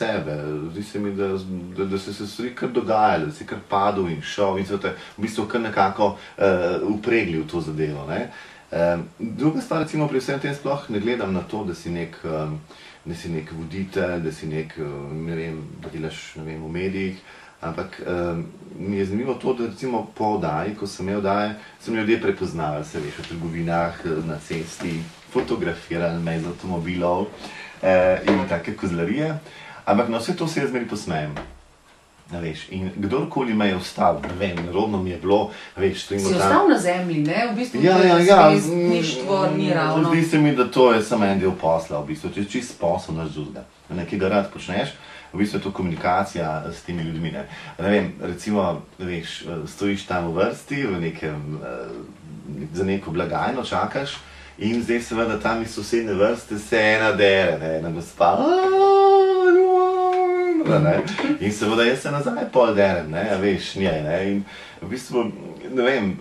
sebe. Zdi se mi, da se stvari kar dogajali, da si kar padel in šel in so te v bistvu kar nekako upregli v to zadevo. Ne? Druga stvar, recimo pri vsem tem sploh ne gledam na to, da si nek voditelj, da si nek, ne vem, da delaš, ne vem, v medijih, ampak mi je zanimivo to, da recimo po oddaji, ko sem imel oddaje, sem ljudje prepoznavali, se veš, v trgovinah, na cesti, fotografirali me iz avtomobilov in take kozlarije, ampak na vse to se jaz zmeri posmejem. Veš, in kdorkoli me je ostal, ne vem, nerodno mi je bilo, veš, stojimo tam. Si ostal na zemlji, ne? V bistvu zvezdništvo ni ravno. Zdi se mi, da to je samo en del posla, v bistvu, če čist posel naš drugega, ki ga rad počneš, v bistvu je to komunikacija s temi ljudmi, ne. Ne vem, recimo, veš, stojiš tam v vrsti, za neko blagajno čakaš in zdaj seveda tam iz sosednje vrste se ena dere, ne, ena gospa, ne? In seveda jaz se nazaj pol derem, ne, veš, njej, ne, in v bistvu, ne vem,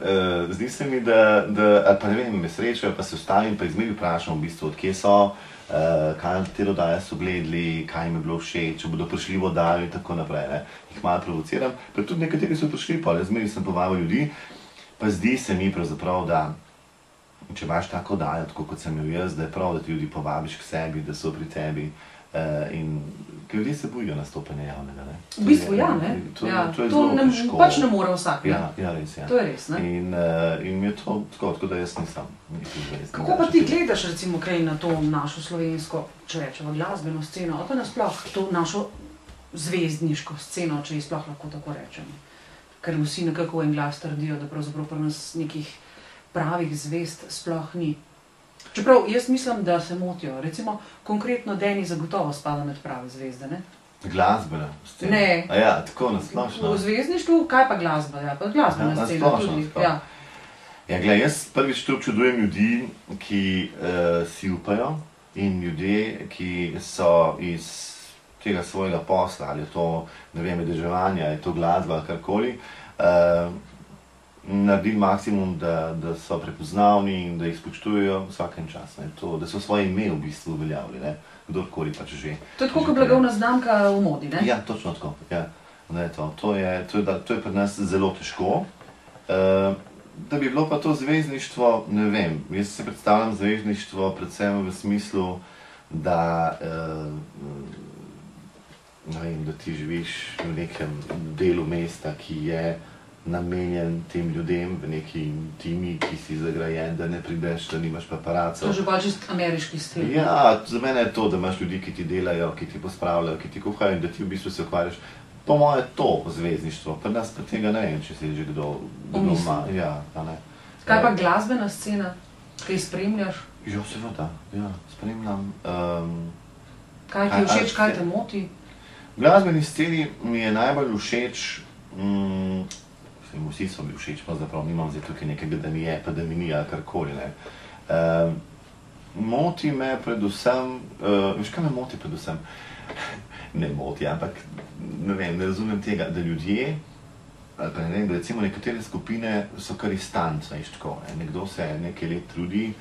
zdi se mi, ali pa ne vem, me srečajo, pa se ustavim, pa izmeri vprašam v bistvu, odkje so, te oddaje so gledali, kaj jim je bilo všeč, če bodo prišli v oddajo in tako naprej, ne, jih malo provociram, pa tudi nekateri so prišli, pa zmeri sem povabil ljudi, pa zdi se mi pravzaprav, da če imaš tako oddajo, tako kot sem imel jaz, da je prav, da ti ljudi povabiš k sebi, da so pri tebi, in ljudje se bojijo nastopanja javnega, ne. V bistvu ja, ne. To je zelo težko. Pač ne more vsak, ne. Ja, res, ja. To je res, ne. In mi je to tako, da jaz nisem. Kako pa ti gledaš recimo kaj na to našo slovensko, če rečemo, glasbeno sceno, ali pa nasploh to našo zvezdniško sceno, če ji sploh lahko tako rečemo? Ker vsi nekako en glas trdijo, da pravzaprav pri nas nekih pravih zvezd sploh ni. Čeprav jaz mislim, da se motijo. Recimo, konkretno Deni zagotovo spada med prave zvezde, ne? Glasbena scena? Ne. A ja, tako nasplošno. V zvezdništvu, kaj pa glasba? Ja, pa glasbena scena tudi. Ja, glej, jaz prvič to občudujem ljudi, ki si upajo in ljudje, ki so iz tega svojega posla, ali je to, ne vem, deževanje, ali je to glasba, ali karkoli, naredili maksimum, da so prepoznavni in da jih spoštujejo vsakem času. Da so svoje ime v bistvu uveljavili, ne? Kdorkoli pač že. To je tako kot blagovna znamka v modi, ne? Ja, točno tako. Ja. To je pri nas zelo težko. Da bi bilo pa to zvezdništvo, ne vem, jaz si predstavljam zvezdništvo predvsem v smislu, da ti živiš v nekem delu mesta, ki je namenjen tem ljudem, v neki intimi, ki si zagrajen, da ne prideš, da nimaš paparacov. To je že pa čist ameriški stil. Ja, za mene je to, da imaš ljudi, ki ti delajo, ki ti pospravljajo, ki ti kuhajo in da ti v bistvu se ukvarjaš. Po moje to zvezdništvo, pri nas pa tega ne vem, če si že kdo ima. Ja, ne. Kaj pa glasbena scena? Kaj spremljaš? Jo, seveda, ja, spremljam. Kaj ti je všeč, kaj te moti? V glasbeni sceni mi je najbolj všeč, vsi so mi všeč, pravzaprav nimam zdaj tukaj nekega, da mi je, pa da mi ni, ali karkoli, ne. Moti me predvsem, veš kaj me moti predvsem? Ne moti, ampak ne vem, ne razumem tega, da ljudje, ali pa ne vem, da recimo nekatere skupine so kar iz tanca, veš tako, nekdo se nekaj let trudi,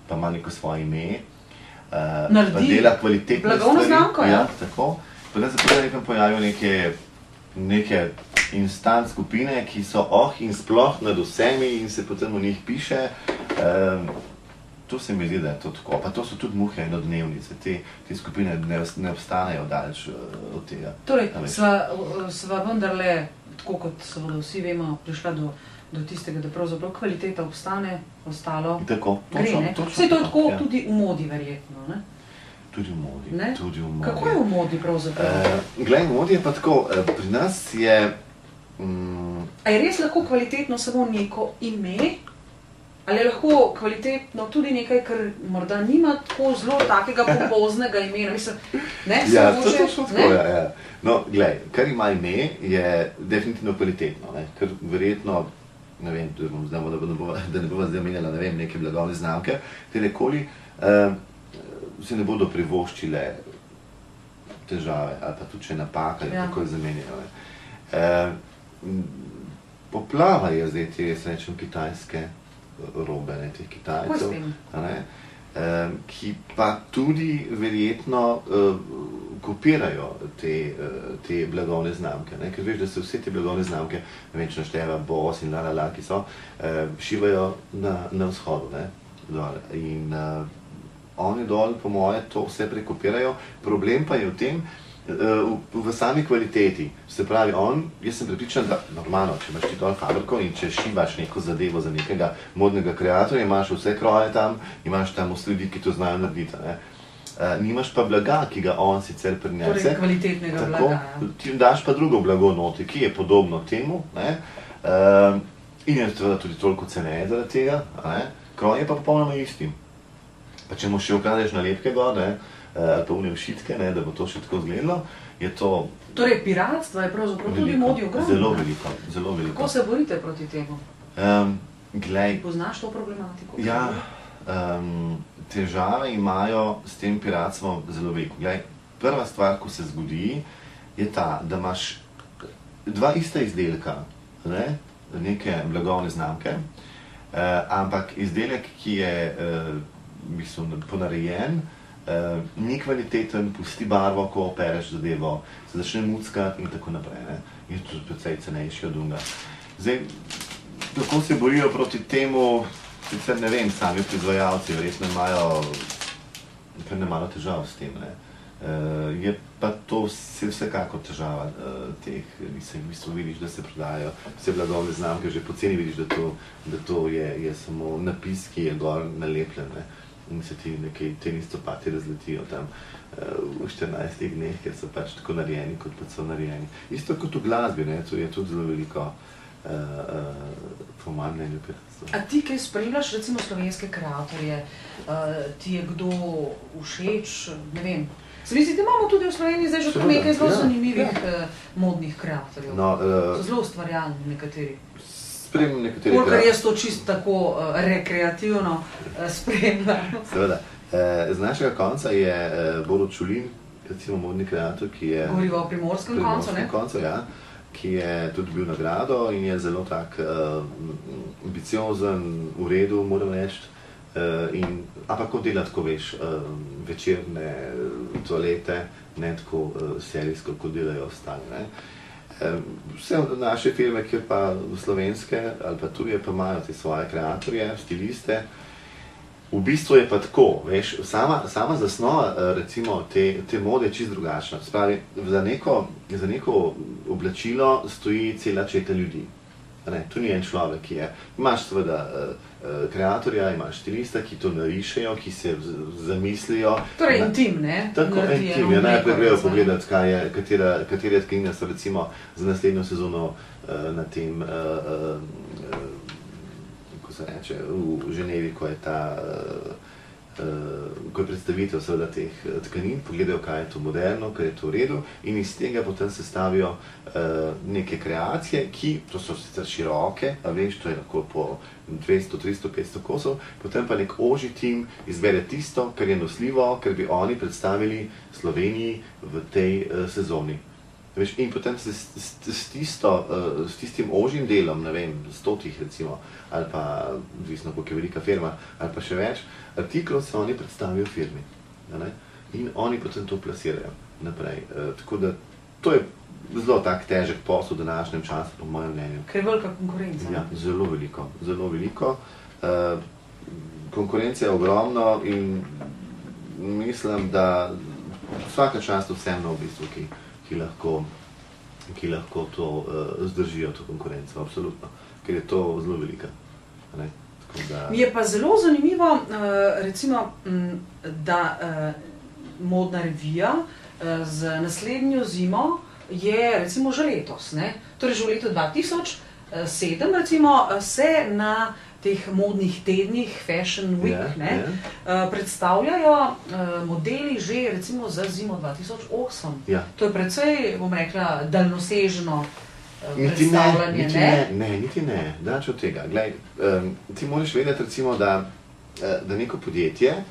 pa ima neko svoje ime, pa dela kvalitetne stvari. Blagovno znamko, ja. Ja, tako. Potem se tudi nekaj pojavijo neke instant skupine, ki so in sploh nad vsemi in se potem o njih piše. To se mi zdi, da je to tako. Pa to so tudi muhe enodnevnice. Te skupine ne obstanejo daleč od tega. Torej, sva vendarle, tako kot seveda vsi vemo, prišla do tistega, da pravzaprav kvaliteta obstane, ostalo gre, ne? Vse to je tako tudi v modi verjetno, ne? Tudi v modi. Kako je v modi pravzaprav? Glej, v modi je pa tako, pri nas je... A je res lahko kvalitetno samo neko ime? Ali je lahko kvalitetno tudi nekaj, kar morda nima tako zelo takega pompoznega imena? Mislim, ne? Ja, to je točno tako, ja. No, glej, kar ima ime, je definitivno kvalitetno, ne? Ker verjetno, ne vem, da ne bova zdaj omenjala, ne vem, neke blagovne znamke, katerekoli, se ne bodo privoščile težave, ali pa tudi če napaka, ali tako zamenjajo. Poplava je zdaj te, jaz rečem, kitajske robe, teh Kitajcev, ki pa tudi verjetno kopirajo te blagovne znamke, ne? Ker veš, da se vse te blagovne znamke, ne vem, če našteva Boss in la, ki so, šivajo na vzhodu, ne? Dol. In oni dol, po moje, to vse prekopirajo. Problem pa je v tem, v sami kvaliteti. Se pravi, jaz sem prepričan, da normalno, če imaš ti dol fabriko in če šivaš neko zadevo za nekega modnega kreatorja, imaš vse kroje tam, imaš tam vse ljudi, ki to znajo narediti, ne? Nimaš pa blaga, ki ga on sicer prinese. Torej kvalitetnega blaga, ja. Ti daš pa drugo blago noti, ki je podobno temu, ne? In je tudi toliko ceneje zaradi tega, ne? Kroj je pa popolnoma istim. Pa če mu še ukradeš nalepke gor, ne? Ali pa une všitke, ne, da bo to še tako izgledalo, je to... Torej, piratstva je pravzaprav tudi modi ogromno. Zelo veliko, zelo veliko. Kako se borite proti temu? Glej... Poznaš to problematiko? Ja, težave imajo s tem piratstvom zelo veliko. Glej, prva stvar, ko se zgodi, je ta, da imaš dva ista izdelka, ne, neke blagovne znamke, ampak izdelek, ki je v bistvu ponarejen, ni kvaliteten, pusti barvo, ko opereš zadevo, se začne muckati in tako naprej, ne? Je tudi precej cenejši od drugega. Zdaj, kako se borijo proti temu, sicer ne vem, sami proizvajalci verjetno imajo kar nemalo težav s tem, ne? Je pa to vsekakor težava teh, v bistvu vidiš, da se prodajajo vse blagovne znamke, že poceni vidiš, da to je samo napis, ki je gor nalepljen, ne? In se ti nekaj tenis copati razletijo tam v 14 dneh, ker so pač tako narejeni, kot pa so narejeni. Isto kot v glasbi, ne, tu je tudi zelo veliko pomembnega piratstva. A ti kaj spremljaš, recimo slovenske kreatorje, ti je kdo všeč, ne vem. Se mi zdi, da imamo tudi v Sloveniji zdaj že nekaj zelo zanimivih modnih kreatorjev. So zelo ustvarjalni nekateri. Spremljam nekateri kolikor jaz to čisto tako rekreativno spremljam. Seveda. Z našega konca je Borut Čulin, recimo modni kreator, ki je... Govoriva o primorskem koncu, ne? Koncu, ja. Ki je tudi dobil nagrado in je zelo tak ambiciozen, v redu, moram reči. Ampak ko dela tako, veš, večerne toalete, ne tako serijsko, kot delajo ostali, ne? Vse naše firme, kjer pa slovenske ali pa tuje, pa imajo te svoje kreatorje, stiliste. V bistvu je pa tako, veš, sama zasnova recimo te mode je čisto drugačna. Spravi, za neko oblačilo stoji cela četa ljudi. Ne, tu ni en človek, ki je. Imaš seveda kreatorja, imaš stilista, ki to narišejo, ki se zamislijo. Torej intim, ne? Tako intim, ja, najprej grejo pogledati, katere tkanine so recimo za naslednjo sezono na tem, ko se reče, v Ženevi, ko je ko je predstavitev seveda teh tkanin, pogledajo, kaj je to moderno, kaj je to v redu in iz tega potem sestavijo neke kreacije, ki, to so sicer široke, a veš, to je lahko po 200, 300, 500 kosov, potem pa nek ožji tim izbere tisto, kar je nosljivo, kar bi oni predstavili Sloveniji v tej sezoni. Veš, in potem se s tistim ožjim delom, ne vem, 100 recimo, ali pa, odvisno, koliko je velika firma, ali pa še več, artiklov se oni predstavijo firmi. Ne? In oni potem to plasirajo naprej. Tako da to je zelo tak težek posel v današnjem času, po mojem mnenju. Ker je velika konkurenca. Ja, zelo veliko, zelo veliko. Konkurenca je ogromno in mislim, da vsaka čast vseeno v bistvu, ki lahko to zdržijo, to konkurenco, absolutno, ker je to zelo velika. Mi je pa zelo zanimivo, recimo, da modna revija z naslednjo zimo je recimo že letos, ne? Torej že v letu 2007 recimo se na teh modnih tednih, Fashion Week, predstavljajo modeli že recimo za zimo 2008. To je precej, bom rekla, daljnosežno predstavljanje, ne? Niti ne, dač od tega. Glej, ti moraš vedeti recimo, da neko podjetje,